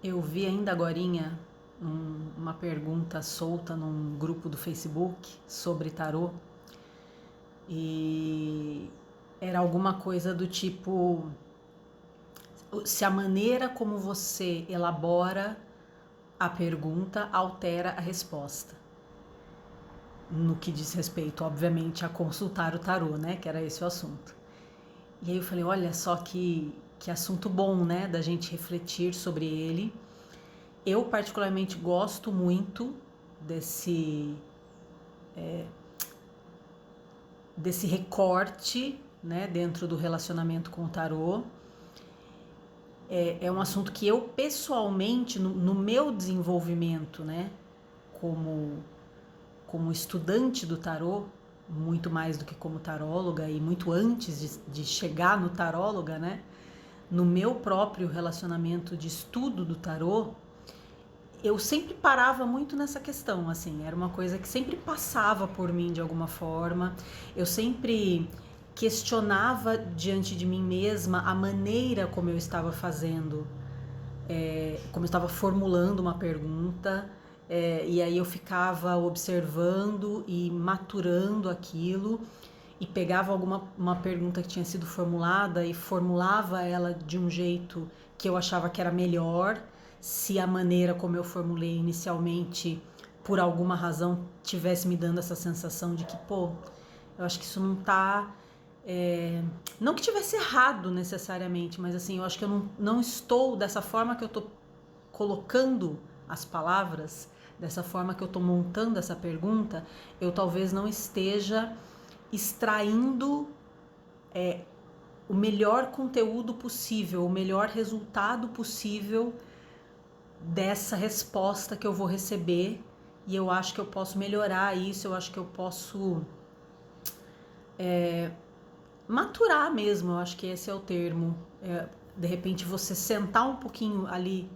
Eu vi ainda agorinha uma pergunta solta num grupo do Facebook sobre tarô e era alguma coisa do tipo se a maneira como você elabora a pergunta altera a resposta. No que diz respeito, obviamente, a consultar o tarô, né? Que era esse o assunto. E aí eu falei, olha só que assunto bom, né? Da gente refletir sobre ele. Eu particularmente gosto muito desse recorte, né, dentro do relacionamento com o tarô. É um assunto que eu pessoalmente, no meu desenvolvimento, né, como estudante do tarô, muito mais do que como taróloga e muito antes de chegar no taróloga, né, no meu próprio relacionamento de estudo do tarô, eu sempre parava muito nessa questão, assim, era uma coisa que sempre passava por mim de alguma forma. Eu sempre questionava diante de mim mesma a maneira como eu estava fazendo, como eu estava formulando uma pergunta, e aí eu ficava observando e maturando aquilo e pegava uma pergunta que tinha sido formulada e formulava ela de um jeito que eu achava que era melhor, se a maneira como eu formulei inicialmente, por alguma razão, tivesse me dando essa sensação de que, pô, eu acho que isso não tá... não que tivesse errado necessariamente, mas assim, eu acho que eu não estou dessa forma que eu tô colocando as palavras, dessa forma que eu tô montando essa pergunta, eu talvez não esteja extraindo o melhor conteúdo possível, o melhor resultado possível dessa resposta que eu vou receber, e eu acho que eu posso melhorar isso, eu acho que eu posso maturar mesmo, eu acho que esse é o termo. De repente você sentar um pouquinho ali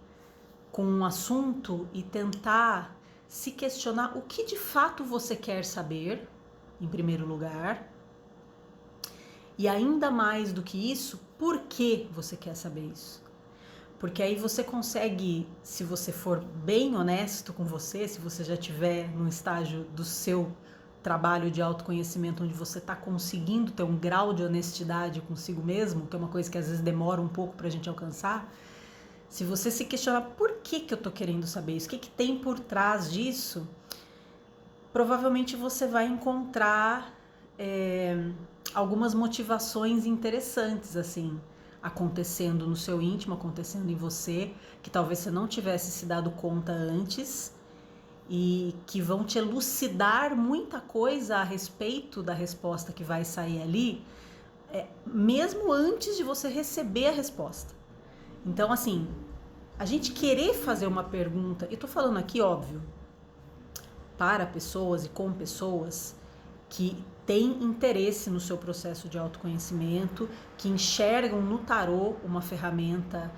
com um assunto e tentar se questionar o que de fato você quer saber, em primeiro lugar, e ainda mais do que isso, por que você quer saber isso? Porque aí você consegue, se você for bem honesto com você, se você já estiver num estágio do seu trabalho de autoconhecimento onde você está conseguindo ter um grau de honestidade consigo mesmo, que é uma coisa que às vezes demora um pouco para a gente alcançar, se você se questionar por que eu estou querendo saber isso, o que tem por trás disso, provavelmente você vai encontrar algumas motivações interessantes, assim, acontecendo no seu íntimo, acontecendo em você, que talvez você não tivesse se dado conta antes e que vão te elucidar muita coisa a respeito da resposta que vai sair ali, mesmo antes de você receber a resposta. Então, assim, a gente querer fazer uma pergunta, e tô falando aqui, óbvio, para pessoas e com pessoas que têm interesse no seu processo de autoconhecimento, que enxergam no tarô uma ferramenta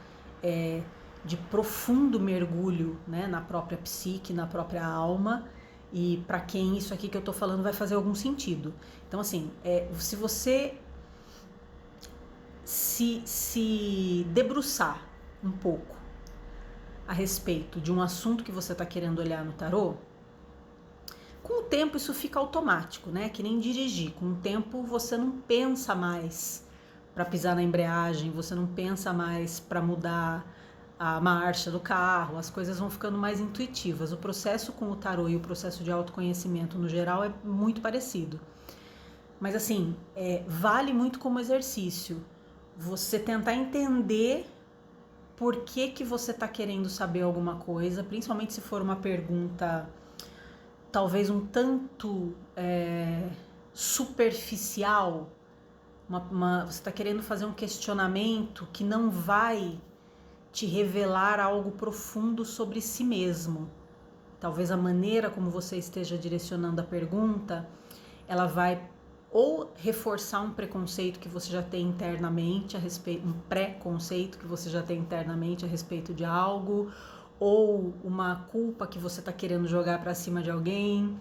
de profundo mergulho, né, na própria psique, na própria alma, e para quem isso aqui que eu tô falando vai fazer algum sentido. Então, assim, se você se debruçar um pouco a respeito de um assunto que você está querendo olhar no tarô, com o tempo isso fica automático, né? Que nem dirigir. Com o tempo você não pensa mais para pisar na embreagem, você não pensa mais para mudar a marcha do carro, as coisas vão ficando mais intuitivas. O processo com o tarô e o processo de autoconhecimento no geral é muito parecido. Mas assim, vale muito como exercício você tentar entender por que você está querendo saber alguma coisa, principalmente se for uma pergunta talvez um tanto superficial, você está querendo fazer um questionamento que não vai te revelar algo profundo sobre si mesmo. Talvez a maneira como você esteja direcionando a pergunta, ela vai ou reforçar um preconceito que você já tem internamente a respeito, um pré-conceito que você já tem internamente a respeito de algo, ou uma culpa que você está querendo jogar para cima de alguém,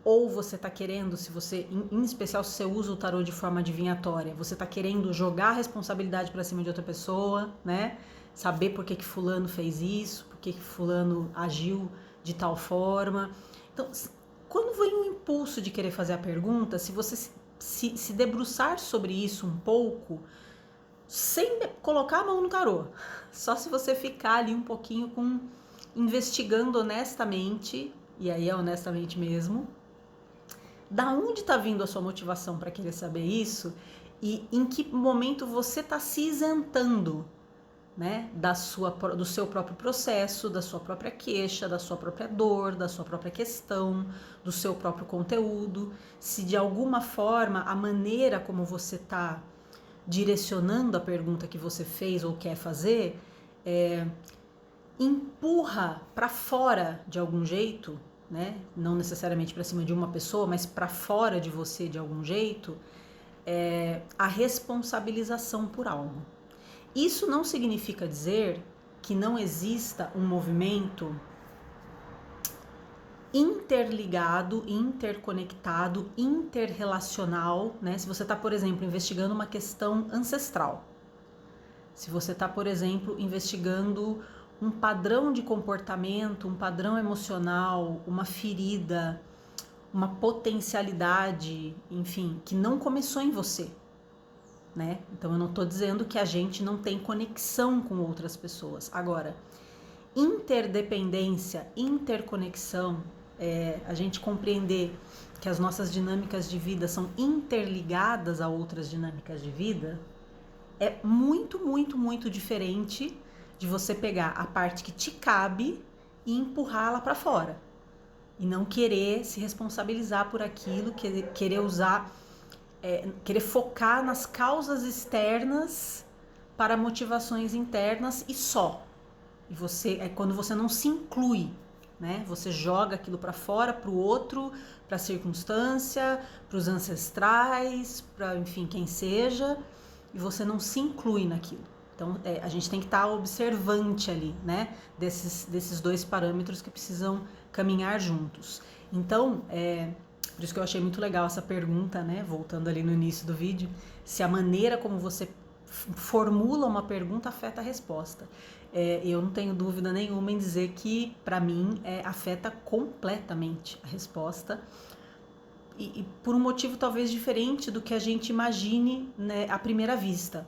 ou você está querendo, se você, em especial se você usa o tarô de forma adivinhatória, você está querendo jogar a responsabilidade para cima de outra pessoa, né? saber por que fulano fez isso, por que fulano agiu de tal forma. Então, quando vem um impulso de querer fazer a pergunta, se você se debruçar sobre isso um pouco, sem colocar a mão no tarô, só se você ficar ali um pouquinho investigando honestamente, e aí é honestamente mesmo, da onde está vindo a sua motivação para querer saber isso e em que momento você está se isentando, né, do seu próprio processo, da sua própria queixa, da sua própria dor, da sua própria questão, do seu próprio conteúdo. Se de alguma forma a maneira como você está direcionando a pergunta que você fez ou quer fazer empurra para fora de algum jeito, né? Não necessariamente para cima de uma pessoa, mas para fora de você de algum jeito, a responsabilização por algo. Isso não significa dizer que não exista um movimento interligado, interconectado, interrelacional, né? Se você está, por exemplo, investigando uma questão ancestral, se você está, por exemplo, investigando um padrão de comportamento, um padrão emocional, uma ferida, uma potencialidade, enfim, que não começou em você, né? Então eu não estou dizendo que a gente não tem conexão com outras pessoas. Agora, interdependência, interconexão, a gente compreender que as nossas dinâmicas de vida são interligadas a outras dinâmicas de vida, é muito, muito, muito diferente de você pegar a parte que te cabe e empurrá-la para fora. E não querer se responsabilizar por aquilo, querer usar, querer focar nas causas externas para motivações internas e só. E quando você não se inclui, né? Você joga aquilo para fora, para o outro, para a circunstância, para os ancestrais, para, enfim, quem seja, e você não se inclui naquilo. Então, a gente tem que estar observante ali, né? Desses dois parâmetros que precisam caminhar juntos. Então, por isso que eu achei muito legal essa pergunta, né? Voltando ali no início do vídeo, se a maneira como você formula uma pergunta afeta a resposta. Eu não tenho dúvida nenhuma em dizer que, para mim, afeta completamente a resposta. E por um motivo talvez diferente do que a gente imagine, né, à primeira vista.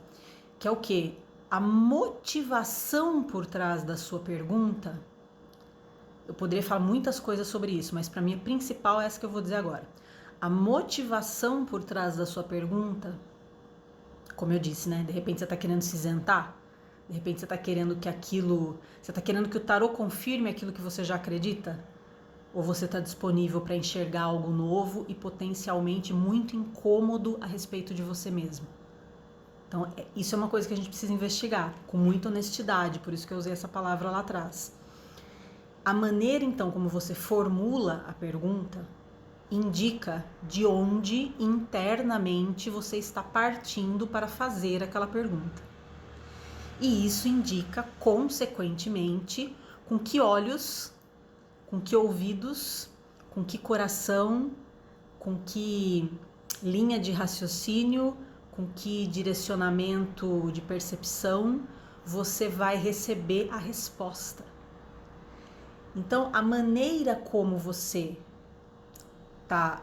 Que é o quê? A motivação por trás da sua pergunta. Eu poderia falar muitas coisas sobre isso, mas para mim a principal é essa que eu vou dizer agora. A motivação por trás da sua pergunta, como eu disse, né? De repente você está querendo se isentar, de repente você está querendo você está querendo que o tarô confirme aquilo que você já acredita, ou você está disponível para enxergar algo novo e potencialmente muito incômodo a respeito de você mesmo. Então, isso é uma coisa que a gente precisa investigar com muita honestidade, por isso que eu usei essa palavra lá atrás. A maneira, então, como você formula a pergunta indica de onde internamente você está partindo para fazer aquela pergunta. E isso indica, consequentemente, com que olhos, com que ouvidos, com que coração, com que linha de raciocínio, com que direcionamento de percepção você vai receber a resposta. Então, a maneira como você está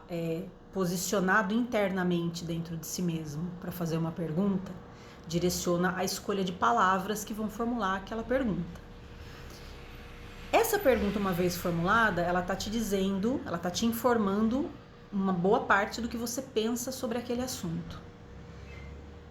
posicionado internamente dentro de si mesmo para fazer uma pergunta, direciona a escolha de palavras que vão formular aquela pergunta. Essa pergunta, uma vez formulada, ela está te dizendo, ela está te informando uma boa parte do que você pensa sobre aquele assunto.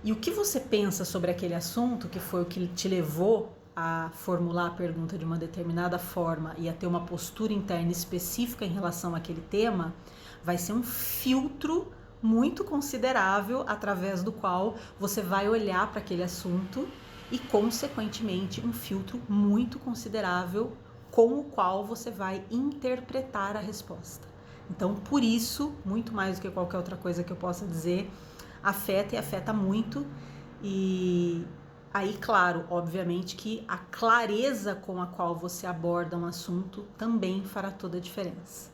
E o que você pensa sobre aquele assunto, que foi o que te levou a formular a pergunta de uma determinada forma e a ter uma postura interna específica em relação àquele tema, vai ser um filtro muito considerável através do qual você vai olhar para aquele assunto e, consequentemente, um filtro muito considerável com o qual você vai interpretar a resposta. Então, por isso, muito mais do que qualquer outra coisa que eu possa dizer, afeta e afeta muito. E aí, claro, obviamente que a clareza com a qual você aborda um assunto também fará toda a diferença.